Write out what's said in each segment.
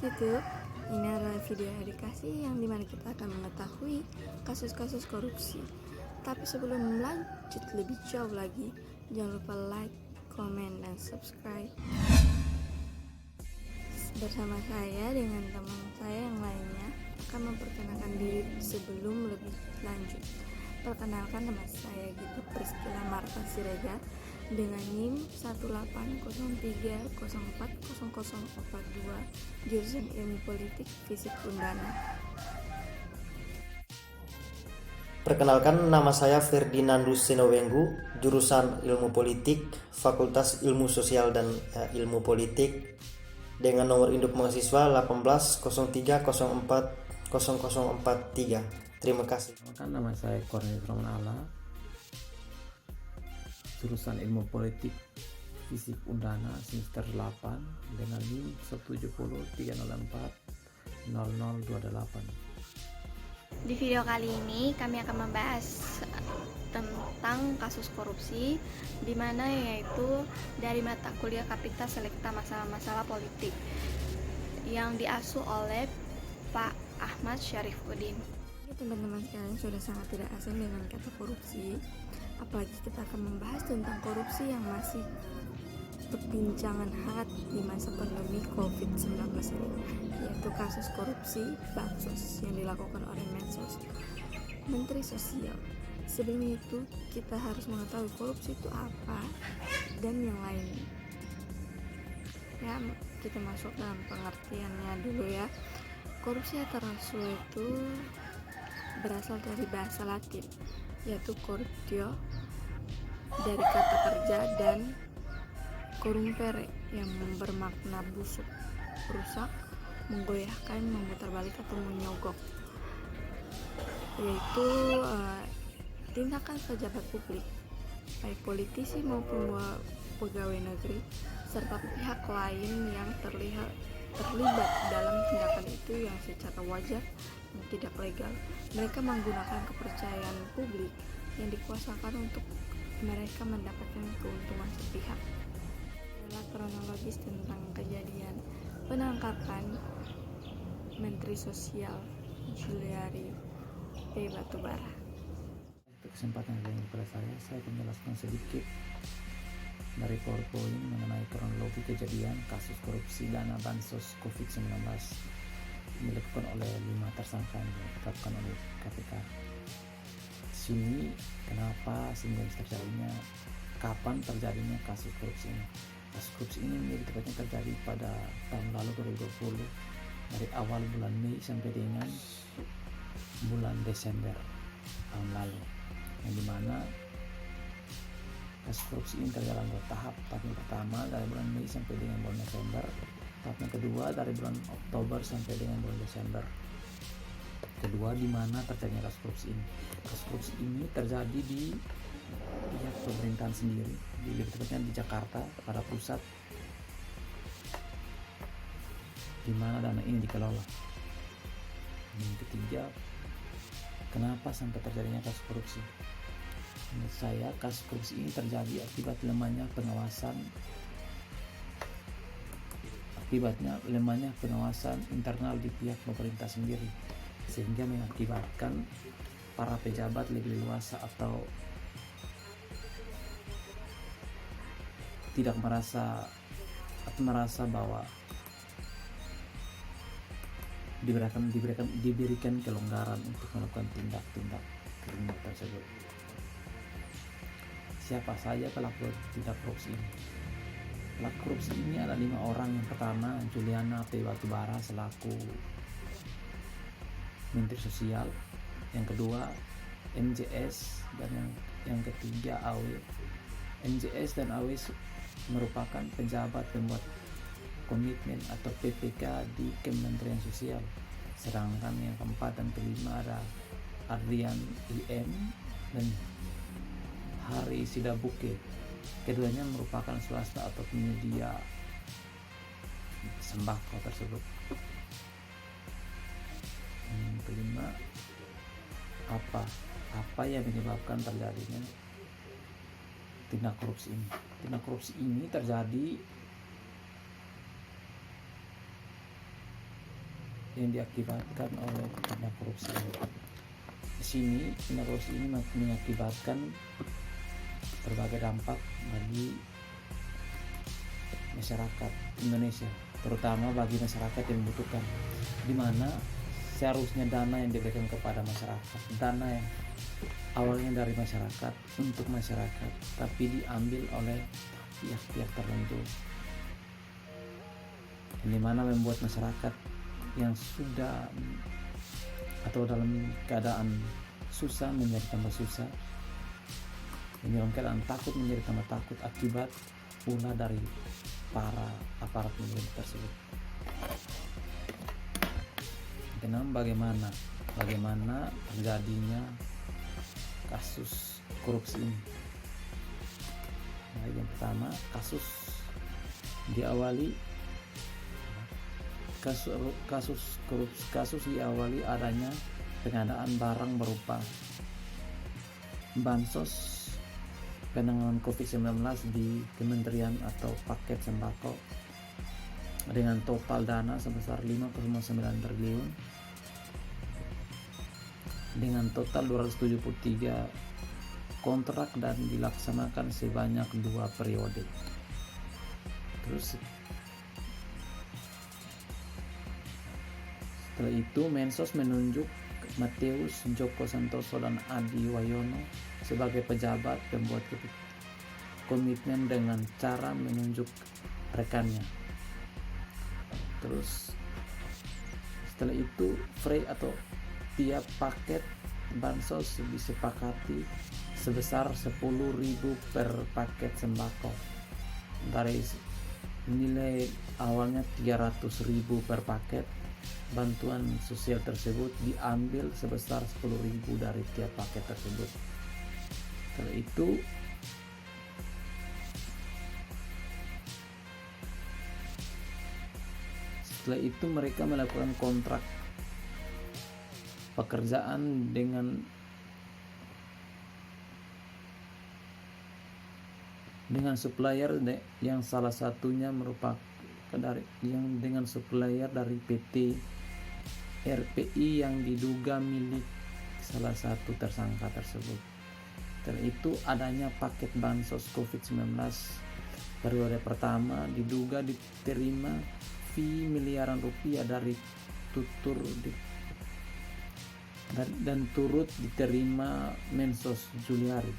YouTube. Ini adalah video edukasi yang dimana kita akan mengetahui kasus-kasus korupsi. Tapi sebelum lanjut lebih jauh lagi, jangan lupa like, komen, dan subscribe. Bersama saya dengan teman saya yang lainnya akan memperkenalkan diri sebelum lebih lanjut. Perkenalkan, nama saya gitu Priscilla Marta Siregar dengan NIM 18030404042, jurusan Ilmu Politik Fisip Undana. Perkenalkan, nama saya Ferdinandus Senowenggu, jurusan Ilmu Politik, Fakultas Ilmu Sosial dan Ilmu Politik, dengan nomor induk mahasiswa 1803040043. Terima kasih. Nama saya Cornelius Romanala, jurusan Ilmu Politik Fisip Undana semester 8 dengan NIM 17030400028. Di video kali ini kami akan membahas tentang kasus korupsi, di mana yaitu dari mata kuliah Kapita Selekta Masalah-Masalah Politik yang diasuh oleh Pak Ahmad Syarifuddin. Teman-teman sekalian sudah sangat tidak asing dengan kata korupsi, apalagi kita akan membahas tentang korupsi yang masih perbincangan hangat di masa pandemi COVID-19 ini, yaitu kasus korupsi bansos yang dilakukan oleh Menteri Sosial. Sebelum itu, kita harus mengetahui korupsi itu apa dan yang lain. Ya, kita masuk dalam pengertiannya dulu ya. Korupsi atau rasuah itu berasal dari bahasa Latin, yaitu corruptio, dari kata kerja, dan corrumpere yang bermakna busuk, rusak, menggoyahkan, memutar balik atau menyogok, yaitu tindakan pejabat publik, baik politisi maupun pegawai negeri serta pihak lain yang terlibat dalam tindakan itu yang secara wajar dan tidak legal. Mereka menggunakan kepercayaan publik yang dikuasakan untuk mereka mendapatkan keuntungan sepihak. Adalah kronologis tentang kejadian penangkapan Menteri Sosial Juliari P. Batubara. Untuk kesempatan yang kepada saya akan menjelaskan sedikit dari PowerPoint mengenai kronologi kejadian kasus korupsi dana bansos COVID-19 dilakukan oleh 5 tersangka yang ditetapkan oleh KPK. Sini kenapa sehingga terjadinya, kapan terjadinya kasus korupsi ini. Kasus korupsi ini tepatnya terjadi pada tahun lalu 2020, dari awal bulan Mei sampai dengan bulan Desember tahun lalu, yang dimana kasus korupsi ini terjalan dua tahap. Tahap yang pertama dari bulan Mei sampai dengan bulan Desember, tahap yang kedua dari bulan Oktober sampai dengan bulan Desember. Kedua, di mana terjadinya kasus korupsi ini. Kasus korupsi ini terjadi di pihak pemerintahan sendiri, lebih tepatnya di Jakarta pada pusat, di mana dana ini dikelola. Yang ketiga, kenapa sampai terjadinya kasus korupsi? Menurut saya, kasus korupsi ini terjadi akibat lemahnya pengawasan internal di pihak pemerintah sendiri, sehingga mengakibatkan para pejabat lebih leluasa atau tidak merasa bahwa diberikan kelonggaran untuk melakukan tindak-tindak kriminal tersebut. Siapa saja pelaku tindak korupsi ini? Pelaku korupsi ini ada 5 orang. Yang pertama, Juliana P. Batubara selaku Menteri Sosial. Yang kedua, MJS, dan yang ketiga AW. MJS dan AW merupakan pejabat pembuat komitmen atau PPK di Kementerian Sosial. Sedangkan yang keempat dan kelima ada Adrian IM dan Hari Sidabuke. Keduanya merupakan swasta atau penyedia sembako tersebut. Yang kelima, apa yang menyebabkan terjadinya tindak korupsi ini? Tindak korupsi ini terjadi yang diakibatkan oleh tindak korupsi ini. Di sini tindak korupsi ini mengakibatkan berbagai dampak bagi masyarakat Indonesia, terutama bagi masyarakat yang membutuhkan, di mana seharusnya dana yang diberikan kepada masyarakat, dana yang awalnya dari masyarakat untuk masyarakat, tapi diambil oleh pihak-pihak tertentu, di mana membuat masyarakat yang sudah atau dalam keadaan susah menjadi tambah susah, yang dalam keadaan takut menjadi tambah takut akibat ulah dari para aparat pemerintah tersebut. Kenapa bagaimana terjadinya kasus korupsi ini? Nah, yang pertama, kasus diawali adanya pengadaan barang berupa bansos penanganan COVID-19 di Kementerian atau paket sembako dengan total dana sebesar 5,9 triliun dengan total 273 kontrak dan dilaksanakan sebanyak 2 periode. Terus setelah itu Mensos menunjuk Matius Joko Santoso dan Adi Wayono sebagai pejabat pembuat komitmen dengan cara menunjuk rekannya. Terus setelah itu free atau tiap paket bansos disepakati sebesar 10.000 per paket sembako. Dari nilai awalnya 300.000 per paket, bantuan sosial tersebut diambil sebesar 10.000 dari tiap paket tersebut. Setelah itu mereka melakukan kontrak pekerjaan dengan supplier yang salah satunya merupakan dengan supplier dari PT RPI yang diduga milik salah satu tersangka tersebut. Setelah itu adanya paket bansos COVID-19 periode pertama diduga diterima fee miliaran rupiah dari tutur dan turut diterima Mensos Juliari.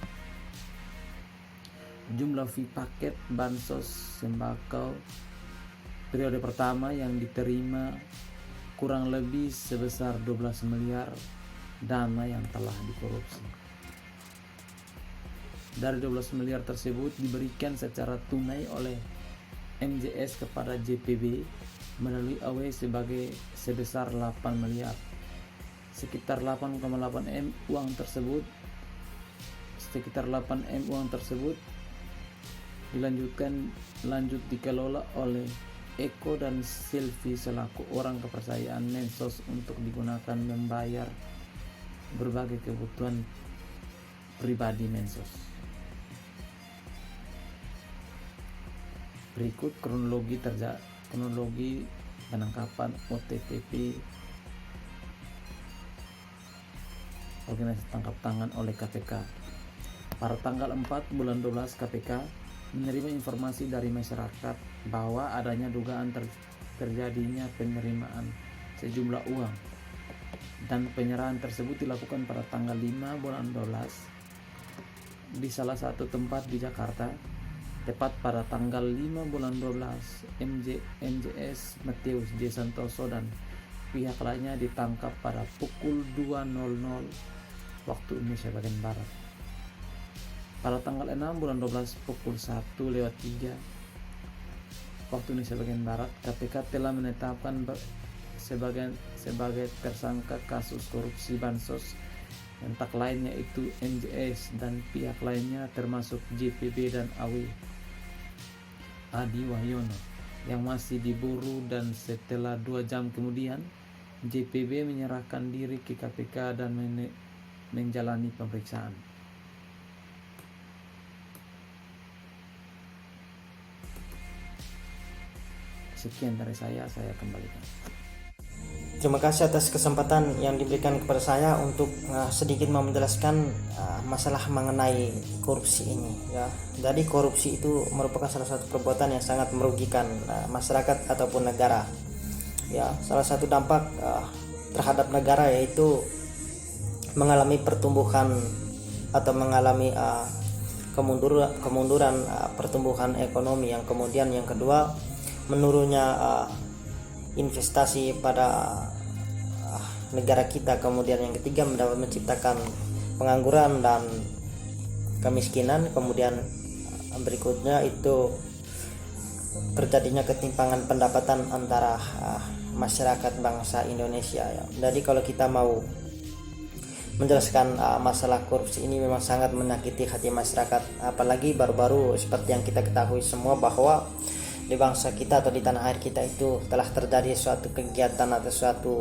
Jumlah fee paket bansos sembako periode pertama yang diterima kurang lebih sebesar 12 miliar dana yang telah dikorupsi. Dari 12 miliar tersebut diberikan secara tunai oleh MJS kepada JPB melalui AW sebesar 8 miliar. Sekitar 8,8 M uang tersebut lanjut dikelola oleh Eko dan Silvi selaku orang kepercayaan Mensos untuk digunakan membayar berbagai kebutuhan pribadi Mensos. Berikut kronologi penangkapan OTPP organisasi tangkap tangan oleh KPK. Pada tanggal 4 bulan 12 KPK menerima informasi dari masyarakat bahwa adanya dugaan terjadinya penerimaan sejumlah uang, dan penyerahan tersebut dilakukan pada tanggal 5 bulan 12 di salah satu tempat di Jakarta. Tepat pada tanggal 5 bulan 12, MJS Matius J. Santoso dan pihak lainnya ditangkap pada pukul 2.00 waktu Indonesia bagian Barat. Pada tanggal 6 bulan 12 pukul 1:03 waktu Indonesia bagian Barat, KPK telah menetapkan sebagai tersangka kasus korupsi bansos yang tak lainnya itu MJS dan pihak lainnya termasuk JPB dan Adi Wahyono yang masih diburu, dan setelah 2 jam kemudian JPB menyerahkan diri ke KPK dan menjalani pemeriksaan. Sekian dari saya kembalikan. Terima kasih atas kesempatan yang diberikan kepada saya untuk sedikit menjelaskan masalah mengenai korupsi ini ya. Jadi korupsi itu merupakan salah satu perbuatan yang sangat merugikan masyarakat ataupun negara. Ya, salah satu dampak terhadap negara yaitu mengalami pertumbuhan atau mengalami kemunduran pertumbuhan ekonomi, yang kemudian yang kedua menurunnya investasi pada negara kita, kemudian yang ketiga mendapat menciptakan pengangguran dan kemiskinan, kemudian berikutnya itu terjadinya ketimpangan pendapatan antara masyarakat bangsa Indonesia ya. Jadi kalau kita mau menjelaskan masalah korupsi ini memang sangat menyakiti hati masyarakat, apalagi baru-baru seperti yang kita ketahui semua bahwa di bangsa kita atau di tanah air kita itu telah terjadi suatu kegiatan atau suatu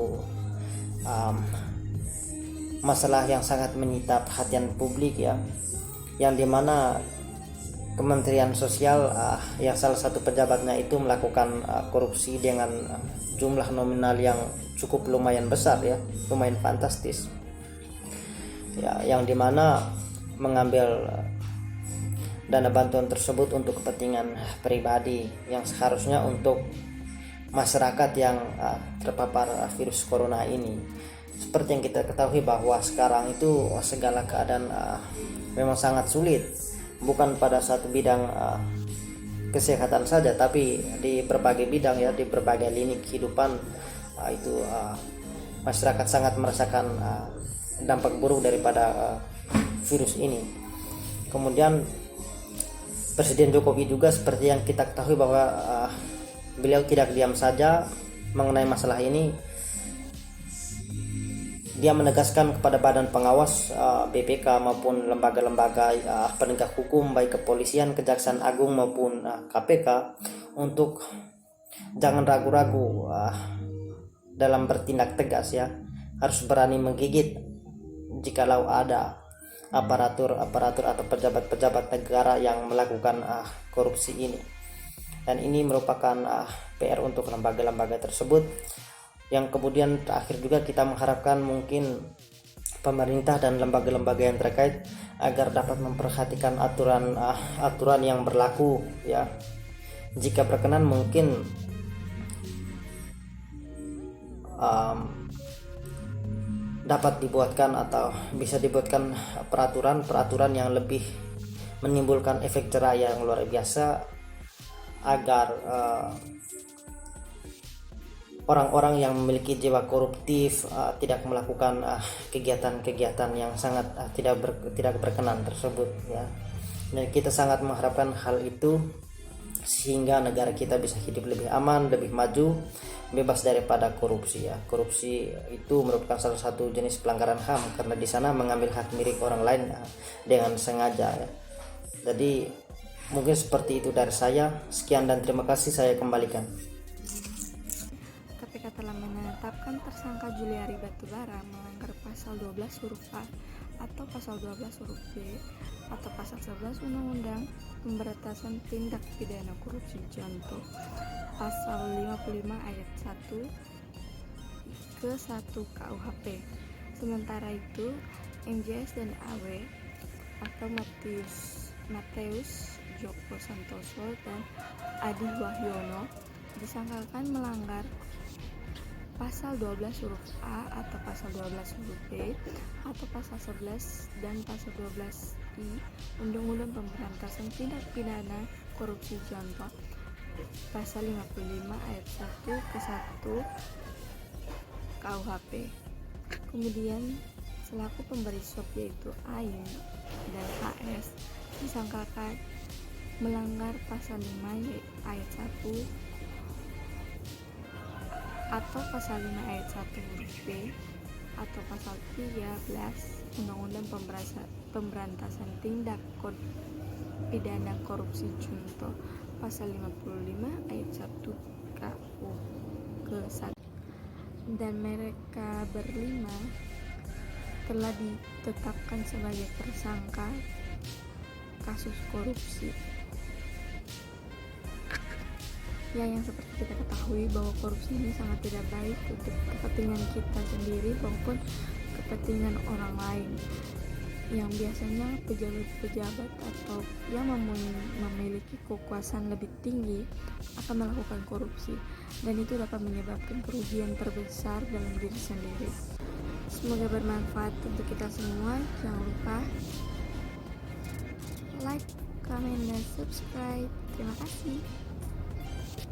masalah yang sangat menyita perhatian publik ya, yang dimana Kementerian Sosial yang salah satu pejabatnya itu melakukan korupsi dengan jumlah nominal yang cukup lumayan besar ya, lumayan fantastis ya, yang dimana mengambil dana bantuan tersebut untuk kepentingan pribadi yang seharusnya untuk masyarakat yang terpapar virus corona ini. Seperti yang kita ketahui bahwa sekarang itu segala keadaan memang sangat sulit, bukan pada satu bidang kesehatan saja, tapi di berbagai bidang ya, di berbagai lini kehidupan itu masyarakat sangat merasakan dampak buruk daripada virus ini. Kemudian Presiden Jokowi juga seperti yang kita ketahui bahwa beliau tidak diam saja mengenai masalah ini. Dia menegaskan kepada badan pengawas BPK maupun lembaga-lembaga penegak hukum baik kepolisian, kejaksaan agung maupun KPK untuk jangan ragu-ragu dalam bertindak tegas ya. Harus berani menggigit jikalau ada aparatur atau pejabat-pejabat negara yang melakukan korupsi ini. Dan ini merupakan PR untuk lembaga-lembaga tersebut, yang kemudian terakhir juga kita mengharapkan mungkin pemerintah dan lembaga-lembaga yang terkait agar dapat memperhatikan aturan yang berlaku ya. Jika berkenan mungkin dapat dibuatkan atau bisa dibuatkan peraturan yang lebih menimbulkan efek jerah yang luar biasa, agar orang-orang yang memiliki jiwa koruptif tidak melakukan kegiatan-kegiatan yang sangat tidak berkenan tersebut ya. Dan kita sangat mengharapkan hal itu sehingga negara kita bisa hidup lebih aman, lebih maju, bebas daripada korupsi ya. Korupsi itu merupakan salah satu jenis pelanggaran HAM karena di sana mengambil hak milik orang lain dengan sengaja ya. Jadi mungkin seperti itu dari saya. Sekian dan terima kasih, saya kembalikan. KPK telah menetapkan tersangka Juliari Batubara melanggar pasal 12 huruf A atau pasal 12 huruf B atau pasal 11 Undang-Undang Pemberantasan Tindak Pidana Korupsi, contoh pasal 55 ayat 1 ke 1 KUHP. Sementara itu, MJS dan AW atau Mateus Joko Santoso dan Adi Wahyono disangkakan melanggar pasal 12 huruf A atau pasal 12 huruf B atau pasal 11 dan pasal 12I Undang-Undang Pemberantasan Tindak Pidana Korupsi, contoh pasal 55 ayat 1 ke 1 KUHP. Kemudian selaku pemberi suap yaitu AIN dan AS disangkakan melanggar pasal 5 ayat 1 atau pasal 5 ayat 1 huruf B atau pasal 13 Undang-Undang Pemberantasan Tindak Pidana Korupsi, contoh pasal 55 ayat 1 KU ke 1. Dan mereka berlima telah ditetapkan sebagai tersangka kasus korupsi. Ya, yang seperti kita ketahui bahwa korupsi ini sangat tidak baik untuk kepentingan kita sendiri maupun kepentingan orang lain, yang biasanya pejabat-pejabat atau yang memiliki kekuasaan lebih tinggi akan melakukan korupsi, dan itu dapat menyebabkan kerugian terbesar dalam diri sendiri. Semoga bermanfaat untuk kita semua. Jangan lupa like, comment, dan subscribe. Terima kasih.